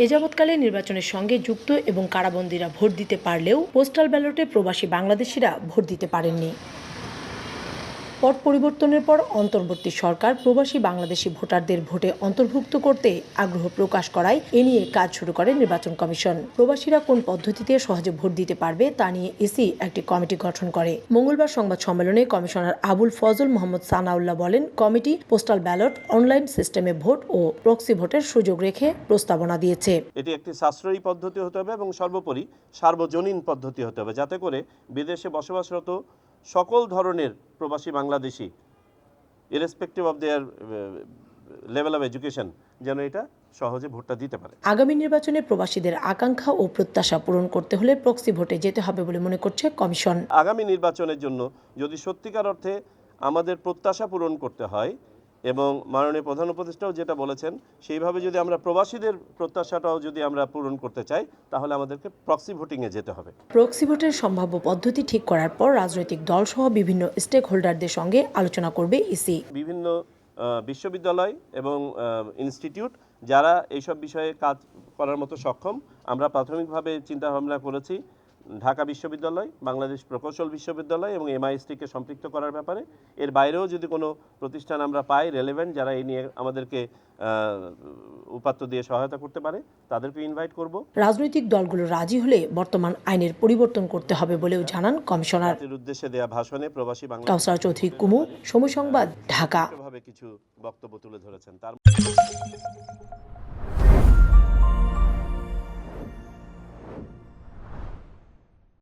এ যাবৎকালে নির্বাচনের সঙ্গে যুক্ত এবং কারাবন্দীরা ভোট দিতে পারলেও পোস্টাল ব্যালটে প্রবাসী বাংলাদেশিরা ভোট দিতে পারেননি। পট পরিবর্তনের পর অন্তর্বর্তী সরকার প্রবাসী বাংলাদেশি ভোটারদের ভোটে অন্তর্ভুক্ত করতে আগ্রহ প্রকাশ করায় এ নিয়ে কাজ শুরু করে নির্বাচন কমিশন। প্রবাসীরা কোন পদ্ধতিতে সহজে ভোট দিতে পারবে তা নিয়ে ইসি একটি কমিটি গঠন করে। মঙ্গলবার সংবাদ সম্মেলনে কমিশনার আবুল ফজল মোহাম্মদ সানাউল্লাহ বলেন, কমিটি পোস্টাল ব্যালট, অনলাইন সিস্টেমে ভোট ও প্রক্সি ভোটের সুযোগ রেখে প্রস্তাবনা দিয়েছে। এটি একটি সাশ্রয়ী পদ্ধতি হতে হবে এবং সর্বোপরি সার্বজনীন পদ্ধতি হতে হবে, যাতে করে বিদেশে বসবাসরত সকল ধরনের প্রবাসী Bangladeshi irrespective of their level of education যেন এটা সহজে ভোটটা দিতে পারে। আগামী নির্বাচনে প্রবাসীদের আকাঙ্ক্ষা ও প্রত্যাশা পূরণ করতে হলে প্রক্সি ভোটে যেতে হবে বলে মনে করছে কমিশন। আগামী নির্বাচনের জন্য যদি সত্যিকার অর্থে আমাদের প্রত্যাশা পূরণ করতে হয় এবং মাননীয় প্রধান উপদেষ্টাও যেটা বলেছেন সেইভাবে যদি আমরা প্রবাসীদের প্রত্যাশাটাও যদি আমরা পূরণ করতে চাই, তাহলে আমাদেরকে প্রক্সি ভোটিংয়ে যেতে হবে। প্রক্সি ভোটের সম্ভাব্য পদ্ধতি ঠিক করার পর রাজনৈতিক দলসহ বিভিন্ন স্টেক হোল্ডারদের সঙ্গে আলোচনা করবে ইসি। বিভিন্ন বিশ্ববিদ্যালয় এবং ইনস্টিটিউট যারা এইসব বিষয়ে কাজ করার মতো সক্ষম, আমরা প্রাথমিকভাবে চিন্তাভাবনা করেছি ঢাকা বিশ্ববিদ্যালয়, বাংলাদেশ প্রকৌশল বিশ্ববিদ্যালয় এবং এমআইএসটিকে সম্পৃক্ত করার ব্যাপারে। এর বাইরেও যদি কোনো প্রতিষ্ঠান আমরা পাই রেলেভেন্ট, যারা এই নিয়ে আমাদেরকে উপাত্ত দিয়ে সহায়তা করতে পারে, তাদেরকে ইনভাইট করব। রাজনৈতিক দলগুলো রাজি হলে বর্তমান আইনের পরিবর্তন করতে হবে বলেও জানান কমিশনার। উদ্দেশ্যে দেয়া ভাষণে প্রবাসী বাংলা কাউসার চৌধুরী কুমু, সময় সংবাদ, ঢাকা। কিছু বক্তব্য তুলে ধরেছেন। তার